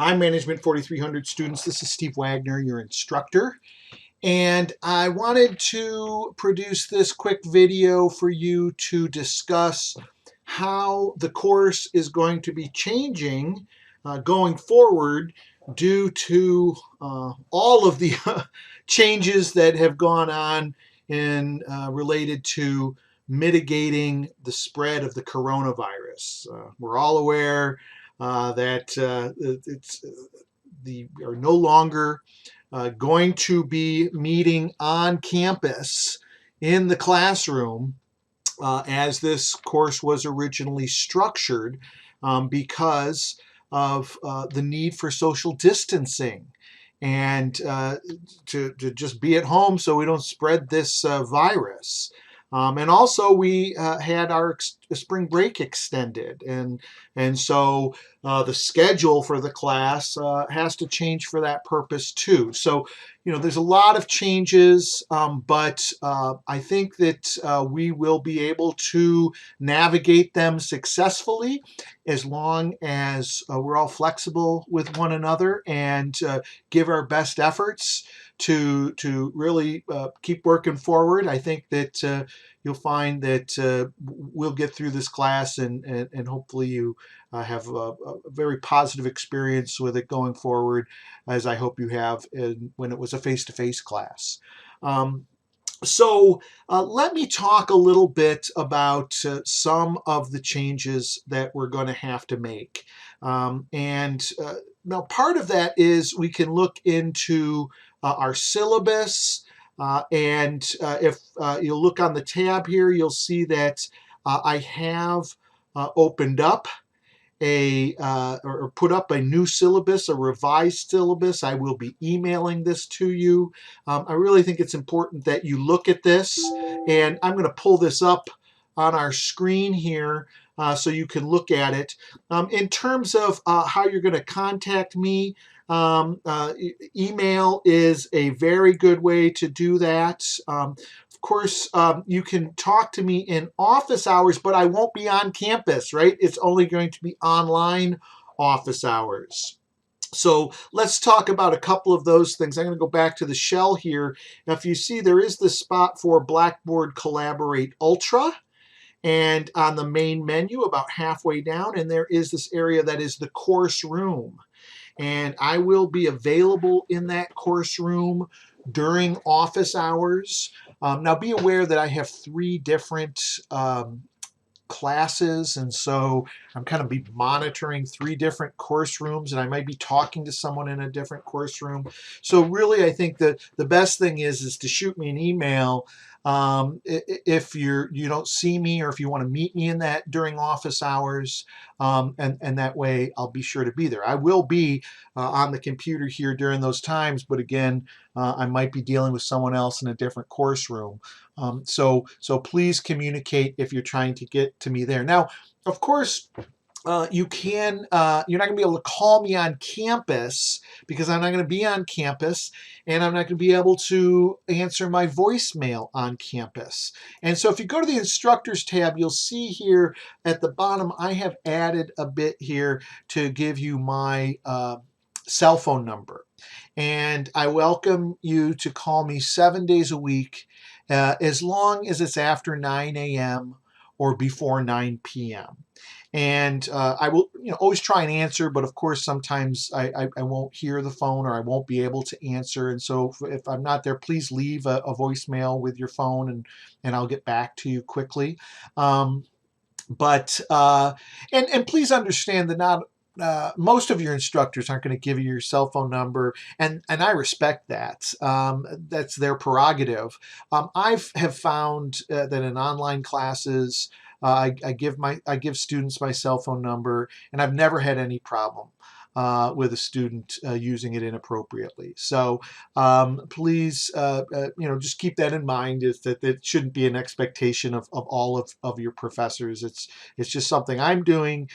Hi, Management 4300 students. This is Steve Wagner, your instructor. And I wanted to produce this quick video for you to discuss how the course is going to be changing going forward due to all of the changes that have gone on in related to mitigating the spread of the coronavirus. We're all aware that we are no longer going to be meeting on campus in the classroom as this course was originally structured because of the need for social distancing and to just be at home so we don't spread this virus. And also we had our spring break extended, and so the schedule for the class has to change for that purpose too. So, there's a lot of changes, but I think that we will be able to navigate them successfully as long as we're all flexible with one another and give our best efforts to really keep working forward. I think that you'll find that we'll get through this class and hopefully you have a very positive experience with it going forward, as I hope you have when it was a face-to-face class. So let me talk a little bit about some of the changes that we're going to have to make. Now part of that is we can look into our syllabus, and if you'll look on the tab here, you'll see that I have opened up or put up a new syllabus, a revised syllabus. I will be emailing this to you. I really think it's important that you look at this, and I'm going to pull this up on our screen here so you can look at it. In terms of how you're going to contact me, email is a very good way to do that. Of course, you can talk to me in office hours, but I won't be on campus, right? It's only going to be online office hours. So let's talk about a couple of those things. I'm going to go back to the shell here. Now, if you see, there is this spot for Blackboard Collaborate Ultra. And on the main menu, about halfway down, and there is this area that is the course room. And I will be available in that course room during office hours. Now be aware that I have 3 different classes, and so I'm kind of be monitoring 3 different course rooms, and I might be talking to someone in a different course room. So really, I think that the best thing is to shoot me an email if you don't see me, or if you want to meet me in that during office hours, and that way I'll be sure to be there. I will be on the computer here during those times, but again, I might be dealing with someone else in a different course room. So please communicate if you're trying to get to me there. Now, of course, you're not going to be able to call me on campus because I'm not going to be on campus, and I'm not going to be able to answer my voicemail on campus. And so if you go to the instructors tab, you'll see here at the bottom, I have added a bit here to give you my cell phone number. And I welcome you to call me 7 days a week, as long as it's after 9 a.m. or before 9 p.m. And I will always try and answer, but of course sometimes I won't hear the phone, or I won't be able to answer. And so if I'm not there, please leave a voicemail with your phone, and I'll get back to you quickly. And please understand that not most of your instructors aren't going to give you your cell phone number, and I respect that. That's their prerogative. I have found that in online classes, I give students my cell phone number, and I've never had any problem with a student using it inappropriately. So please, just keep that in mind. Is that it shouldn't be an expectation of all of your professors. It's just something I'm doing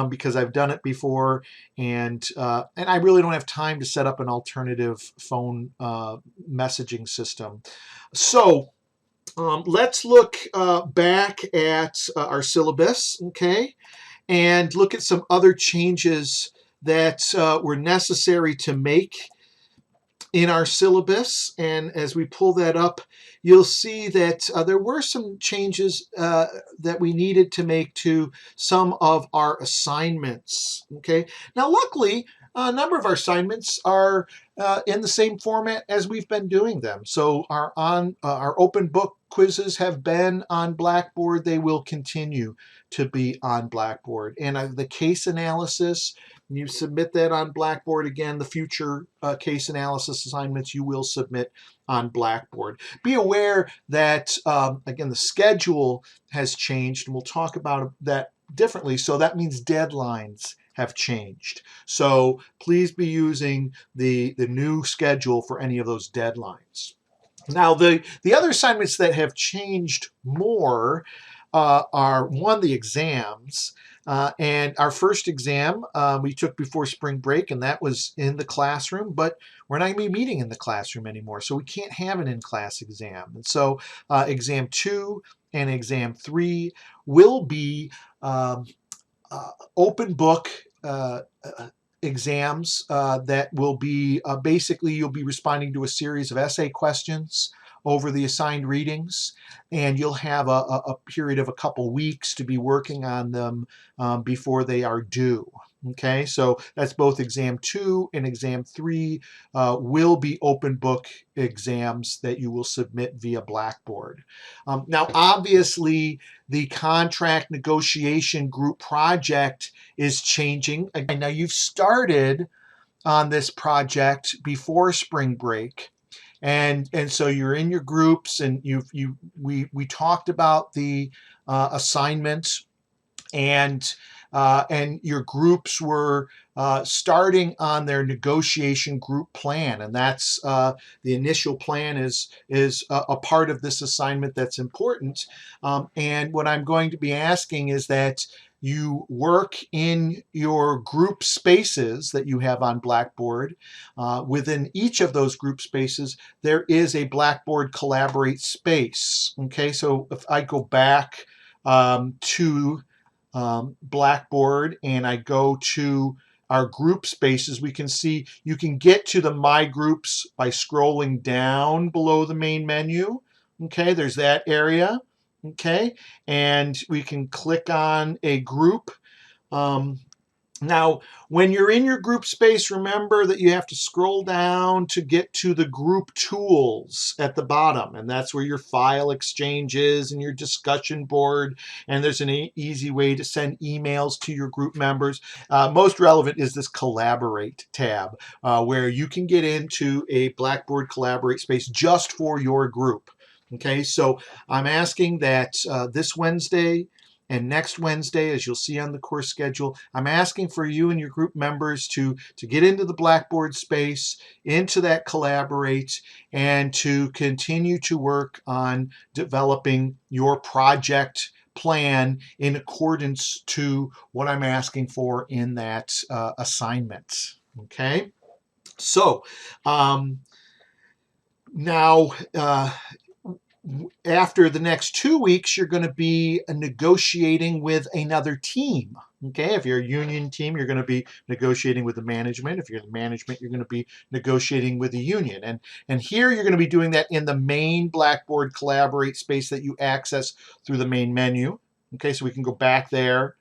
because I've done it before, and I really don't have time to set up an alternative phone messaging system. So let's look back at our syllabus, okay, and look at some other changes that were necessary to make in our syllabus, and as we pull that up, you'll see that there were some changes that we needed to make to some of our assignments. Okay, now luckily a number of our assignments are in the same format as we've been doing them. So our open book quizzes have been on Blackboard. They will continue to be on Blackboard, and the case analysis, you submit that on Blackboard. Again, the future case analysis assignments you will submit on Blackboard. Be aware that, again, the schedule has changed, and we'll talk about that differently. So that means deadlines have changed. So please be using the new schedule for any of those deadlines. Now, the other assignments that have changed more are, one, the exams. And our first exam we took before spring break, and that was in the classroom, but we're not going to be meeting in the classroom anymore, so we can't have an in-class exam. And so exam 2 and exam 3 will be open book exams that will be basically you'll be responding to a series of essay questions over the assigned readings, and you'll have a period of a couple weeks to be working on them before they are due. Okay, so that's both exam 2 and exam 3 will be open book exams that you will submit via Blackboard. Now, obviously, the contract negotiation group project is changing. Again, now you've started on this project before spring break, and so you're in your groups, and we talked about the assignments, and your groups were starting on their negotiation group plan, and that's the initial plan is a part of this assignment that's important. And what I'm going to be asking is that you work in your group spaces that you have on Blackboard. Within each of those group spaces, there is a Blackboard Collaborate space. Okay, so if I go back to Blackboard and I go to our group spaces, we can see you can get to the My Groups by scrolling down below the main menu. Okay, there's that area. Okay, and we can click on a group. Now, when you're in your group space, remember that you have to scroll down to get to the group tools at the bottom, and that's where your file exchange is and your discussion board, and there's an easy way to send emails to your group members. Most relevant is this Collaborate tab, where you can get into a Blackboard Collaborate space just for your group. Okay, so I'm asking that this Wednesday and next Wednesday, as you'll see on the course schedule, I'm asking for you and your group members to get into the Blackboard space, into that Collaborate, and to continue to work on developing your project plan in accordance to what I'm asking for in that assignment. Okay, so now after the next 2 weeks, you're going to be negotiating with another team. Okay, if you're a union team, you're going to be negotiating with the management. If you're the management, you're going to be negotiating with the union. And here you're going to be doing that in the main Blackboard Collaborate space that you access through the main menu. Okay, so we can go back there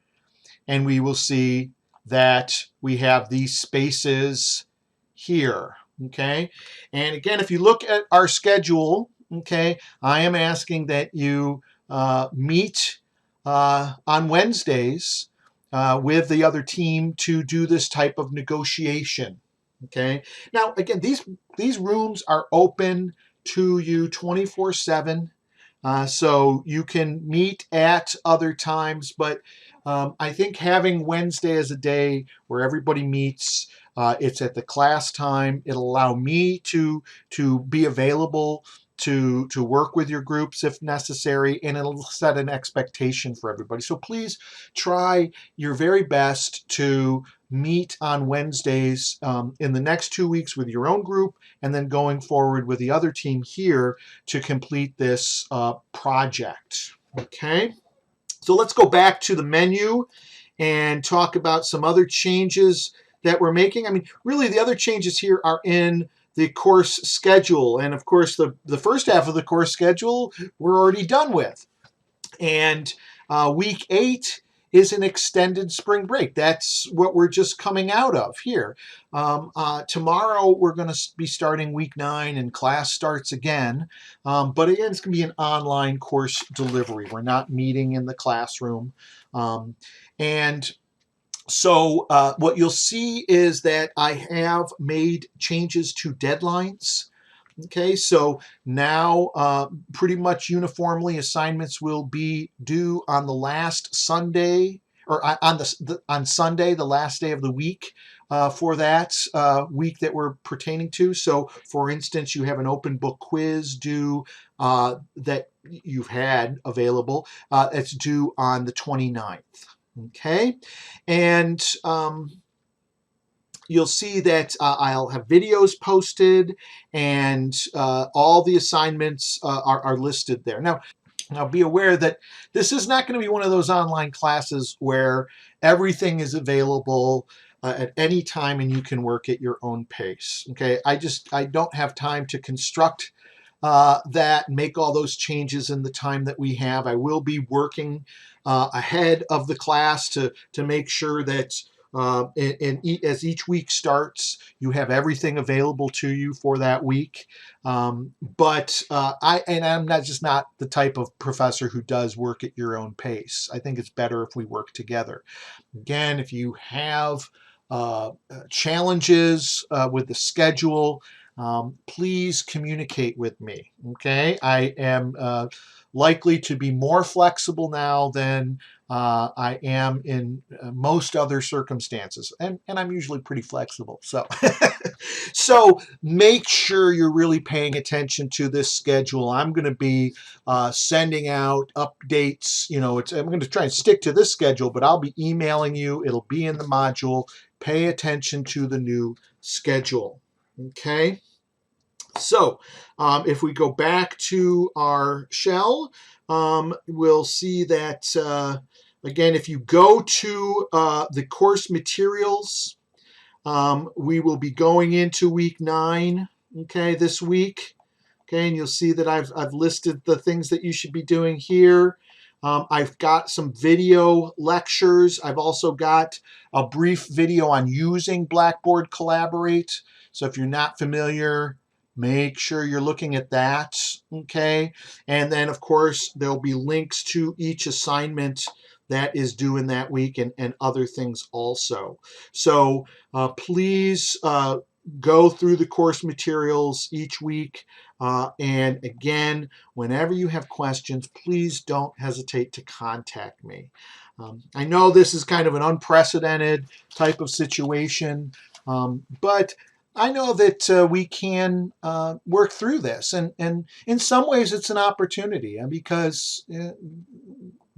and we will see that we have these spaces here. Okay, and again, if you look at our schedule, okay, I am asking that you meet on Wednesdays with the other team to do this type of negotiation. Okay, now again, these rooms are open to you 24/7, so you can meet at other times, but I think having Wednesday as a day where everybody meets, it's at the class time. It'll allow me to be available to work with your groups if necessary, and it'll set an expectation for everybody. So please try your very best to meet on Wednesdays in the next 2 weeks with your own group, and then going forward with the other team here to complete this project. Okay, so let's go back to the menu and talk about some other changes that we're making. I mean, really, the other changes here are in the course schedule. And of course, the first half of the course schedule we're already done with. And week 8 is an extended spring break. That's what we're just coming out of here. Tomorrow we're going to be starting week 9 and class starts again. But again, it's going to be an online course delivery. We're not meeting in the classroom. And so what you'll see is that I have made changes to deadlines. Okay, so now pretty much uniformly assignments will be due on the last Sunday, or on Sunday, the last day of the week for that week that we're pertaining to. So for instance, you have an open book quiz due that you've had available. It's due on the 29th. Okay, and you'll see that I'll have videos posted, and all the assignments are listed there. Now be aware that this is not going to be one of those online classes where everything is available at any time and you can work at your own pace. Okay, I don't have time to construct that, make all those changes in the time that we have. I will be working ahead of the class to make sure that as each week starts, you have everything available to you for that week. But I'm not the type of professor who does work at your own pace. I think it's better if we work together. Again, if you have challenges with the schedule, please communicate with me. Okay, I am likely to be more flexible now than I am in most other circumstances, and I'm usually pretty flexible. So, so make sure you're really paying attention to this schedule. I'm going to be sending out updates. You know, I'm going to try and stick to this schedule, but I'll be emailing you. It'll be in the module. Pay attention to the new schedule. Okay. So if we go back to our shell, we'll see that, again, if you go to the course materials, we will be going into week 9, okay, this week. Okay, and you'll see that I've listed the things that you should be doing here. I've got some video lectures. I've also got a brief video on using Blackboard Collaborate. So if you're not familiar, make sure you're looking at that, okay? And then, of course, there'll be links to each assignment that is due in that week and other things also. So please go through the course materials each week. And again, whenever you have questions, please don't hesitate to contact me. I know this is kind of an unprecedented type of situation, but I know that we can work through this, and in some ways it's an opportunity because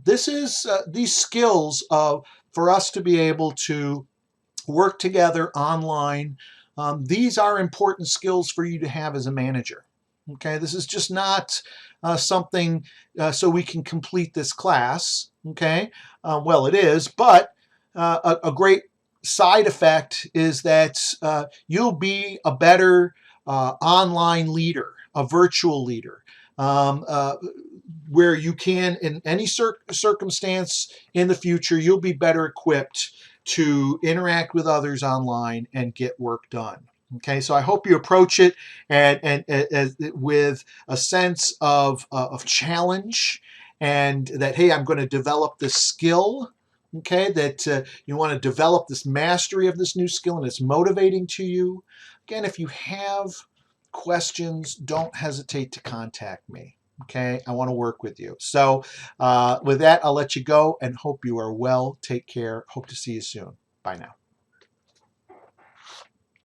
this is these skills for us to be able to work together online. These are important skills for you to have as a manager. Okay, this is just not something so we can complete this class. Okay, well it is, but a great side effect is that you'll be a better online leader, a virtual leader, where you can, in any circumstance in the future, you'll be better equipped to interact with others online and get work done. Okay, so I hope you approach it and with a sense of challenge, and that, hey, I'm going to develop this skill. Okay, that you want to develop this mastery of this new skill and it's motivating to you. Again, if you have questions, don't hesitate to contact me. Okay, I want to work with you. So with that, I'll let you go and hope you are well. Take care. Hope to see you soon. Bye now.